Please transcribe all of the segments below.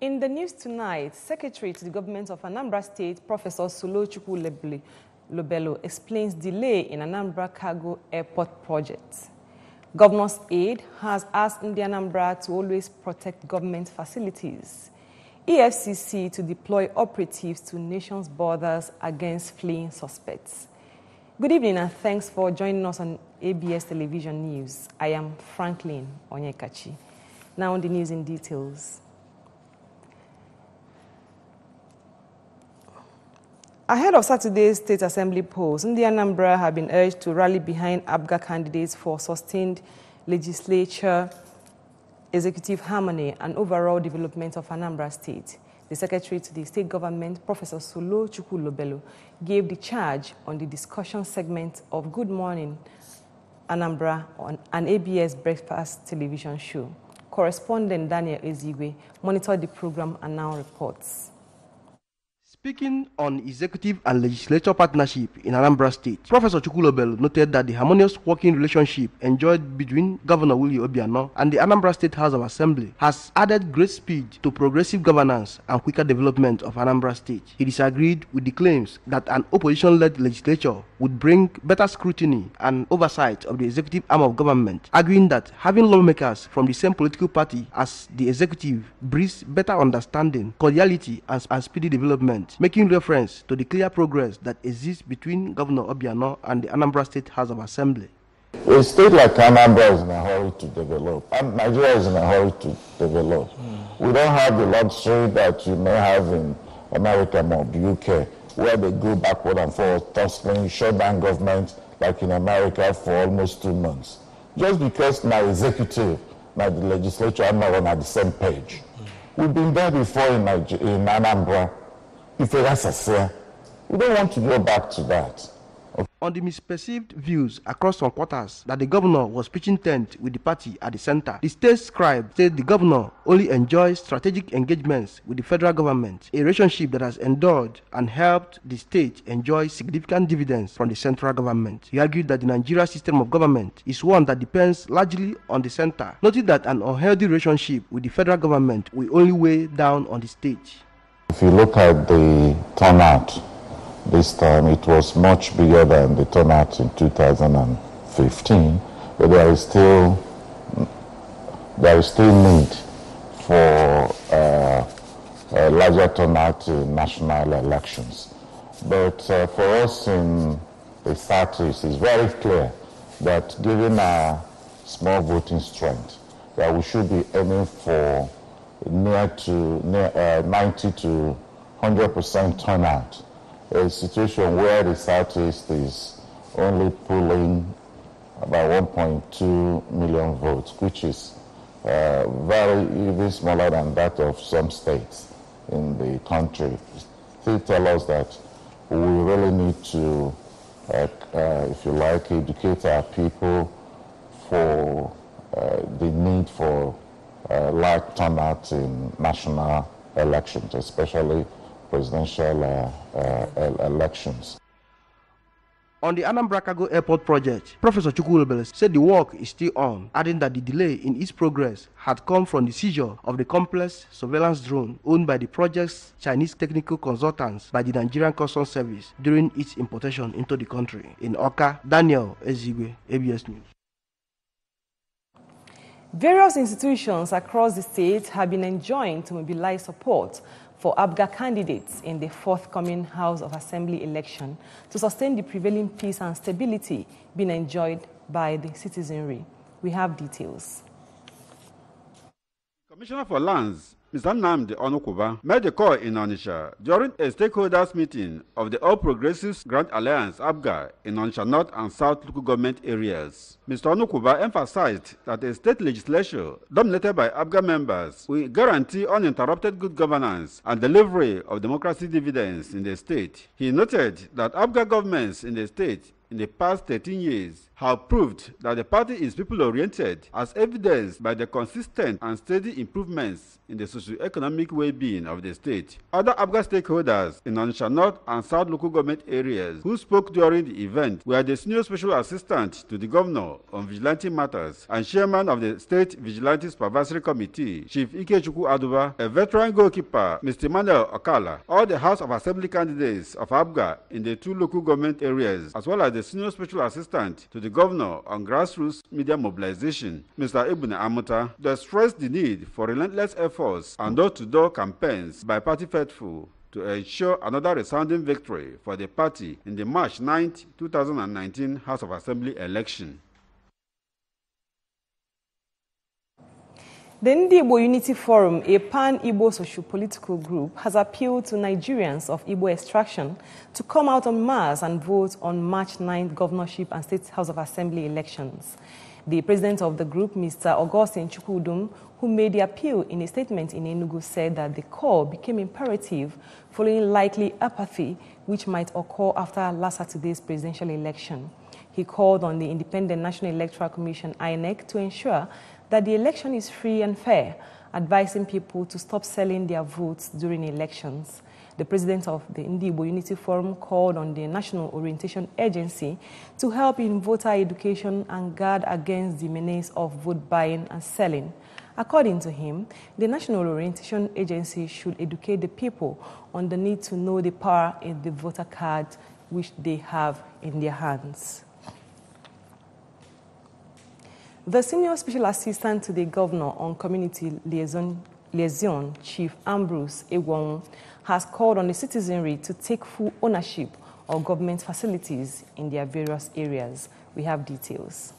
In the news tonight, Secretary to the Government of Anambra State, Professor Chukwu Lobelo, explains delay in Anambra Cargo Airport project. Governor's aide has asked Anambra to always protect government facilities. EFCC to deploy operatives to nation's borders against fleeing suspects. Good evening and thanks for joining us on ABS Television News. I am Franklin Onyekachi. Now on the news in details. Ahead of Saturday's State Assembly polls, Anambra have been urged to rally behind ABGA candidates for sustained legislature, executive harmony, and overall development of Anambra State. The Secretary to the State Government, Professor Chukwu Lobelo, gave the charge on the discussion segment of Good Morning Anambra on an ABS breakfast television show. Correspondent Daniel Ezigwe monitored the program and now reports. Speaking on executive and legislature partnership in Anambra State, Professor Chukwu Lobelo noted that the harmonious working relationship enjoyed between Governor Willie Obiano and the Anambra State House of Assembly has added great speed to progressive governance and quicker development of Anambra State. He disagreed with the claims that an opposition-led legislature would bring better scrutiny and oversight of the executive arm of government, arguing that having lawmakers from the same political party as the executive breeds better understanding, cordiality, and speedy development, making reference to the clear progress that exists between Governor Obiano and the Anambra State House of Assembly. A state like Anambra is in a hurry to develop, and Nigeria is in a hurry to develop. We don't have the luxury that you may have in America or the UK, where they go backward and forward, tussling, shut down government like in America for almost 2 months. Just because my executive, my legislature are not on the same page. We've been there before in Anambra. We don't want to go back to that. On the misperceived views across some quarters that the governor was pitching tent with the party at the center, the state scribe said the governor only enjoys strategic engagements with the federal government, a relationship that has endured and helped the state enjoy significant dividends from the central government. He argued that the Nigeria system of government is one that depends largely on the center, noting that an unhealthy relationship with the federal government will only weigh down on the state. If you look at the turnout this time, it was much bigger than the turnout in 2015, but there is still need for a larger turnout in national elections. But for us in the Southeast, it's very clear that given our small voting strength, that we should be aiming for near 90 to 100% turnout, a situation where the Southeast is only pulling about 1.2 million votes, which is even smaller than that of some states in the country. They tell us that we really need to, if you like, educate our people for the need for large turnout in national elections, especially presidential elections. On the Anambra Cargo Airport project, Professor Chukwu Lobelo said the work is still on, adding that the delay in its progress had come from the seizure of the complex surveillance drone owned by the project's Chinese technical consultants by the Nigerian Customs Service during its importation into the country. In Oka, Daniel Ezigwe, ABS News. Various institutions across the state have been enjoined to mobilize support for ABGA candidates in the forthcoming House of Assembly election to sustain the prevailing peace and stability being enjoyed by the citizenry. We have details. Commissioner for Lands, Mr. Nnamdi Onukwuba, made a call in Onitsha during a stakeholders meeting of the All Progressives Grand Alliance ABGA in Onitsha North and South local government areas. Mr. Onukwuba emphasized that a state legislature dominated by ABGA members will guarantee uninterrupted good governance and delivery of democracy dividends in the state. He noted that ABGA governments in the state in the past 13 years have proved that the party is people-oriented, as evidenced by the consistent and steady improvements in the socio-economic well-being of the state. Other APGA stakeholders in Onitsha North and South local government areas who spoke during the event were the Senior Special Assistant to the Governor on Vigilante Matters and Chairman of the State Vigilante Supervisory Committee, Chief Ikechukwu Aduba, a veteran goalkeeper, Mr. Emmanuel Okala, all the House of Assembly candidates of APGA in the two local government areas, as well as the Senior Special Assistant to the Governor on Grassroots Media Mobilization, Mr. Ebune Amuta. They stressed the need for relentless efforts and door-to-door campaigns by party faithful to ensure another resounding victory for the party in the March 9, 2019 House of Assembly election. The Igbo Unity Forum, a pan-Igbo socio-political group, has appealed to Nigerians of Igbo extraction to come out en masse and vote on March 9th governorship and State House of Assembly elections. The president of the group, Mr. Augustine Chukwudum, who made the appeal in a statement in Enugu, said that the call became imperative following likely apathy which might occur after last Saturday's presidential election. He called on the Independent National Electoral Commission, INEC, to ensure that the election is free and fair, advising people to stop selling their votes during elections. The president of the Igbo Unity Forum called on the National Orientation Agency to help in voter education and guard against the menace of vote buying and selling. According to him, the National Orientation Agency should educate the people on the need to know the power in the voter card which they have in their hands. The Senior Special Assistant to the Governor on Community Liaison, Chief Ambrose Egwon, has called on the citizenry to take full ownership of government facilities in their various areas. We have details.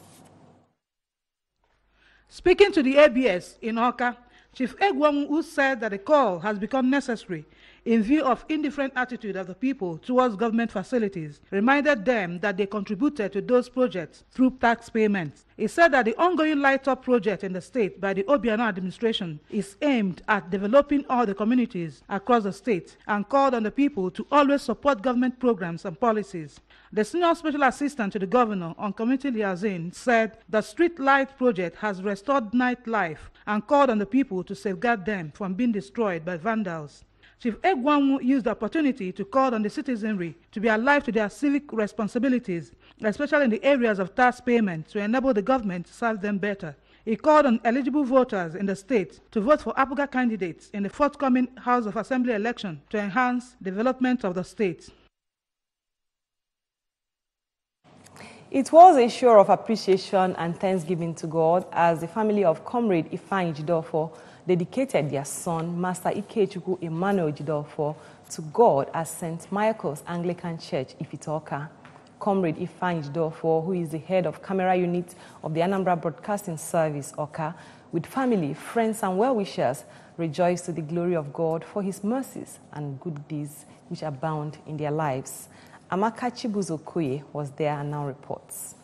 Speaking to the ABS in Oka, Chief Egwon, who said that the call has become necessary in view of indifferent attitude of the people towards government facilities, reminded them that they contributed to those projects through tax payments. He said that the ongoing light-up project in the state by the Obiano administration is aimed at developing all the communities across the state and called on the people to always support government programs and policies. The Senior Special Assistant to the Governor on Community Liaison said the street light project has restored nightlife and called on the people to safeguard them from being destroyed by vandals. Chief Egwon used the opportunity to call on the citizenry to be alive to their civic responsibilities, especially in the areas of tax payment, to enable the government to serve them better. He called on eligible voters in the state to vote for APGA candidates in the forthcoming House of Assembly election to enhance development of the state. It was a show of appreciation and thanksgiving to God as the family of Comrade Ifeanyi Jidofo dedicated their son, Master Ikechukwu Emmanuel Jidofo, to God at St. Michael's Anglican Church, Ifitoka. Comrade Ifeanyi Jidofo, who is the head of camera unit of the Anambra Broadcasting Service, Oka, with family, friends, and well-wishers, rejoiced to the glory of God for his mercies and good deeds which abound in their lives. Amaka Chibuzokoye was there and now reports.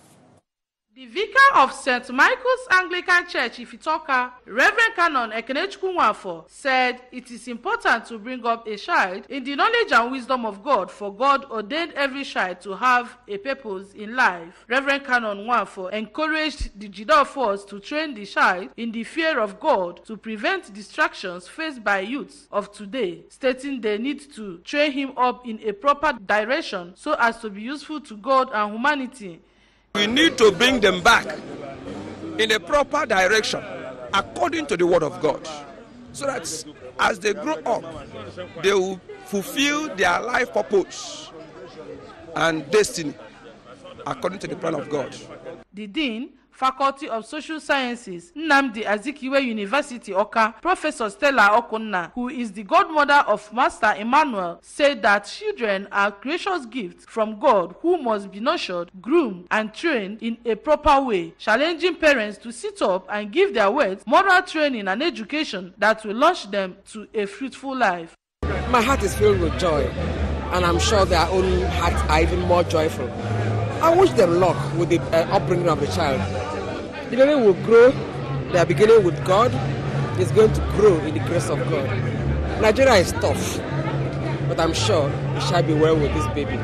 The vicar of St. Michael's Anglican Church, Ifitoka, Reverend Canon Ekenechukwu Nwafo, said it is important to bring up a child in the knowledge and wisdom of God, for God ordained every child to have a purpose in life. Reverend Canon Nwafo encouraged the Jidofos to train the child in the fear of God to prevent distractions faced by youths of today, stating they need to train him up in a proper direction so as to be useful to God and humanity. We need to bring them back in a proper direction according to the word of God, so that as they grow up, they will fulfill their life purpose and destiny according to the plan of God. The Dean, Faculty of Social Sciences, Nnamdi Azikiwe University, Oka, Professor Stella Okunna, who is the godmother of Master Emmanuel, said that children are gracious gifts from God who must be nurtured, groomed, and trained in a proper way, challenging parents to sit up and give their words moral training and education that will launch them to a fruitful life. My heart is filled with joy, and I'm sure their own hearts are even more joyful. I wish them luck with the upbringing of the child. The baby will grow. They are beginning with God. It's going to grow in the grace of God. Nigeria is tough, but I'm sure it shall be well with this baby.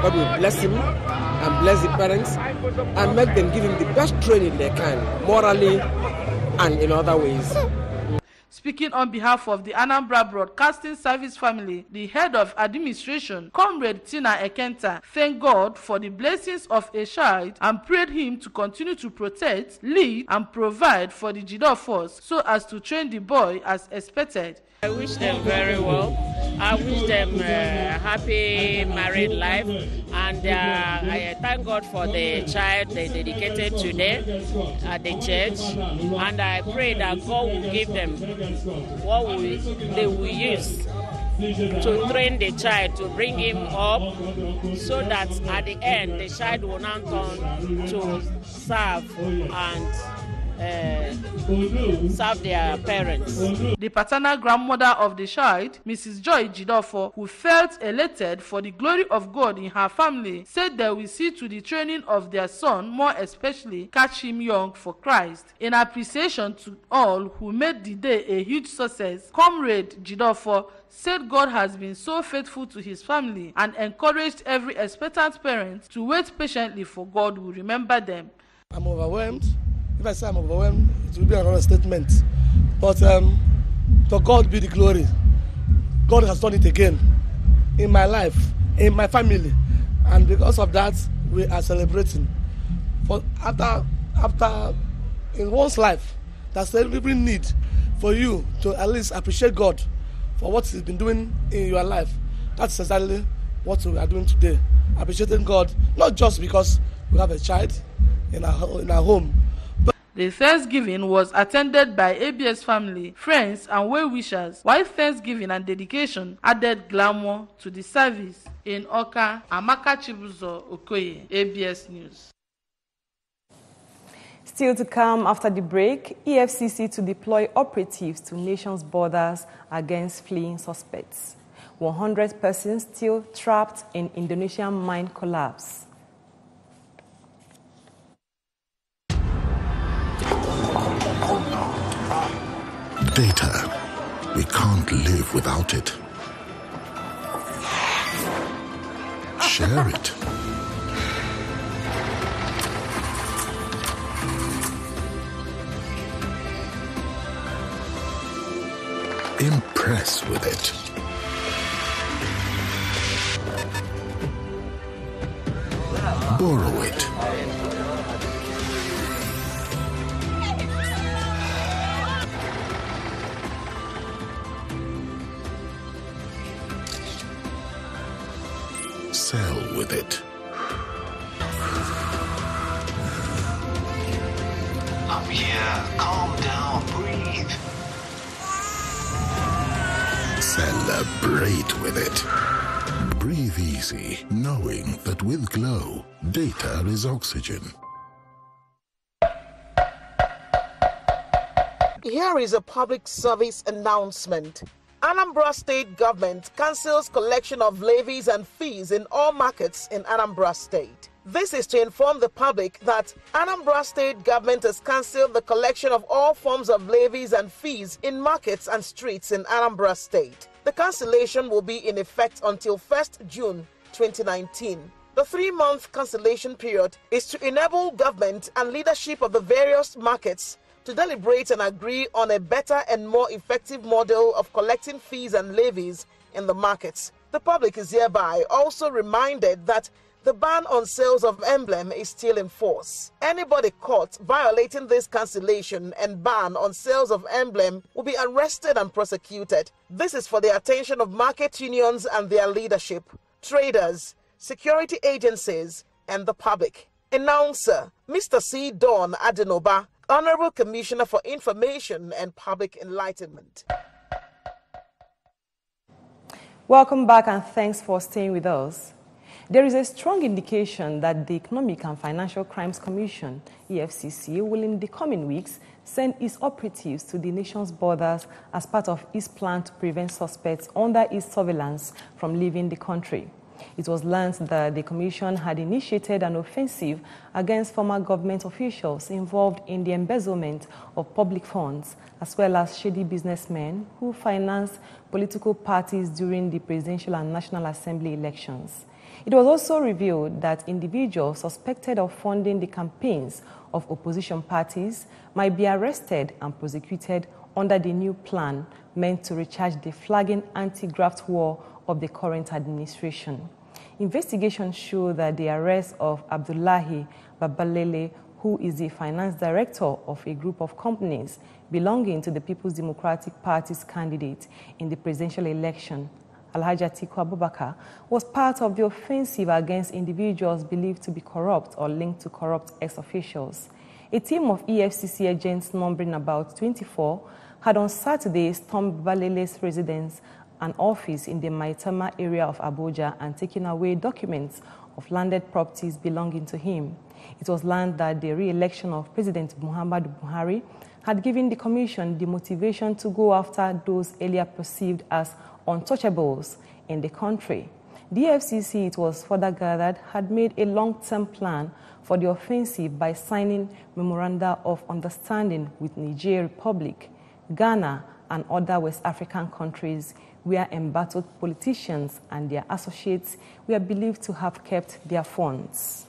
God will bless him and bless the parents and make them give him the best training they can, morally and in other ways. Speaking on behalf of the Anambra Broadcasting Service family, the head of administration, Comrade Tina Ekenta, thanked God for the blessings of a child and prayed him to continue to protect, lead, and provide for the Jido force so as to train the boy as expected. I wish them very well. I wish them happy married life, and I thank God for the child they dedicated today at the church, and I pray that God will give them what they will use to train the child, to bring him up, so that at the end the child will not turn to serve and serve their parents. The paternal grandmother of the child, Mrs. Joy Jidofo, who felt elated for the glory of God in her family, said they will see to the training of their son, more especially catch him young for Christ. In appreciation to all who made the day a huge success, Comrade Jidofo said God has been so faithful to his family and encouraged every expectant parent to wait patiently for God will remember them. I'm overwhelmed. If I say I'm overwhelmed, it will be another statement. But to God be the glory. God has done it again in my life, in my family, and because of that, we are celebrating. For after in one's life, that's every need for you to at least appreciate God for what He's been doing in your life. That's exactly what we are doing today. Appreciating God, not just because we have a child in our home. The Thanksgiving was attended by ABS family, friends, and well-wishers, while Thanksgiving and dedication added glamour to the service. In Oka, Amaka Chibuzo Okoye, ABS News. Still to come after the break, EFCC to deploy operatives to nation's borders against fleeing suspects. 100 persons still trapped in Indonesian mine collapse. Data. We can't live without it. Share it. Impress with it. Borrow it. Sell with it. I'm here. Calm down. Breathe. Celebrate with it. Breathe easy, knowing that with Glow, data is oxygen. Here is a public service announcement. Anambra State government cancels collection of levies and fees in all markets in Anambra State. This is to inform the public that Anambra State government has cancelled the collection of all forms of levies and fees in markets and streets in Anambra State. The cancellation will be in effect until 1st June 2019. The 3-month cancellation period is to enable government and leadership of the various markets to deliberate and agree on a better and more effective model of collecting fees and levies in the markets. The public is hereby also reminded that the ban on sales of emblem is still in force. Anybody caught violating this cancellation and ban on sales of emblem will be arrested and prosecuted. This is for the attention of market unions and their leadership, traders, security agencies, and the public. Announcer, Mr. C. Don Adenoba, Honorable Commissioner for Information and Public Enlightenment. Welcome back and thanks for staying with us. There is a strong indication that the Economic and Financial Crimes Commission, EFCC, will in the coming weeks send its operatives to the nation's borders as part of its plan to prevent suspects under its surveillance from leaving the country. It was learned that the Commission had initiated an offensive against former government officials involved in the embezzlement of public funds, as well as shady businessmen who financed political parties during the presidential and National Assembly elections. It was also revealed that individuals suspected of funding the campaigns of opposition parties might be arrested and prosecuted under the new plan meant to recharge the flagging anti-graft war of the current administration. Investigations show that the arrest of Abdullahi Babalele, who is the finance director of a group of companies belonging to the People's Democratic Party's candidate in the presidential election, Alhaji Atiku Abubakar, was part of the offensive against individuals believed to be corrupt or linked to corrupt ex-officials. A team of EFCC agents numbering about 24 had on Saturday stormed Babalele's residence and office in the Maitama area of Abuja and taken away documents of landed properties belonging to him. It was learned that the re-election of President Muhammadu Buhari had given the commission the motivation to go after those earlier perceived as untouchables in the country. The EFCC, it was further gathered, had made a long-term plan for the offensive by signing memoranda of understanding with Niger Republic, Ghana, and other West African countries where embattled politicians and their associates were believed to have kept their funds.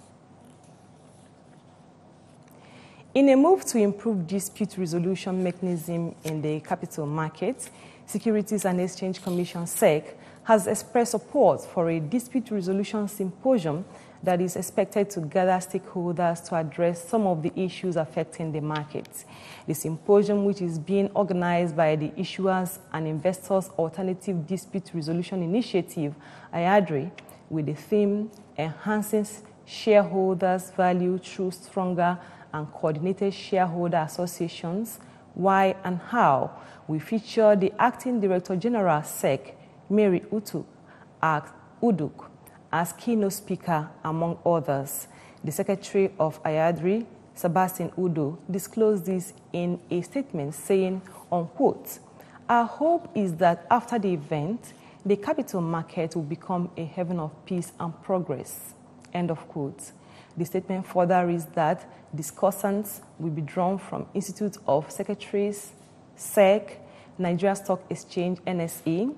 In a move to improve dispute resolution mechanism in the capital market, Securities and Exchange Commission (SEC) has expressed support for a dispute resolution symposium that is expected to gather stakeholders to address some of the issues affecting the market. The symposium, which is being organized by the Issuers and Investors Alternative Dispute Resolution Initiative, IADRI, with the theme Enhancing Shareholders' Value Through Stronger and Coordinated Shareholder Associations, Why and How, we feature the Acting Director General SEC, Mary Uduk, as keynote speaker, among others. The Secretary of IADRI, Sebastian Udo, disclosed this in a statement saying, unquote, "Our hope is that after the event, the capital market will become a haven of peace and progress," end of quote. The statement further reads that discussants will be drawn from Institute of Secretaries, SEC, Nigeria Stock Exchange, NSE,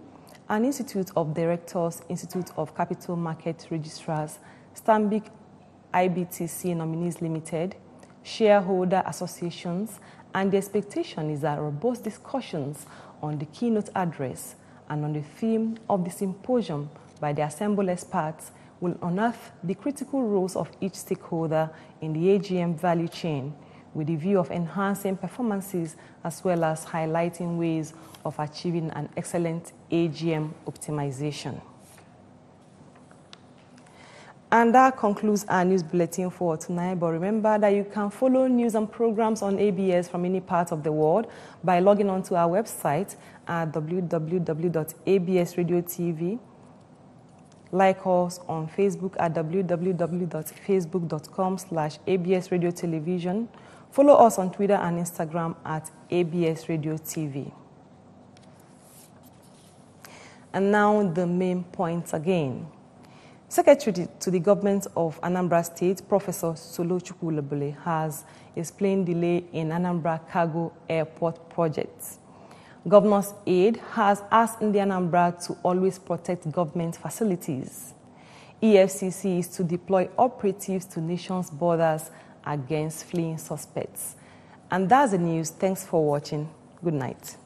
and Institute of Directors, Institute of Capital Market Registrars, Stanbic IBTC Nominees Limited, shareholder associations, and the expectation is that robust discussions on the keynote address and on the theme of the symposium by the assembled experts will unearth the critical roles of each stakeholder in the AGM value chain, with the view of enhancing performances as well as highlighting ways of achieving an excellent AGM optimization. And that concludes our news bulletin for tonight. But remember that you can follow news and programs on ABS from any part of the world by logging on to our website at www.absradiotv. Like us on Facebook at www.facebook.com/absradiotelevision. Follow us on Twitter and Instagram at absradiotv. And now the main points again. Secretary to the Government of Anambra State, Professor Solochukwu Lebele, has explained delay in Anambra Cargo Airport project. Governor's aide has asked the Anambra to always protect government facilities. EFCC is to deploy operatives to nation's borders against fleeing suspects. And that's the news. Thanks for watching. Good night.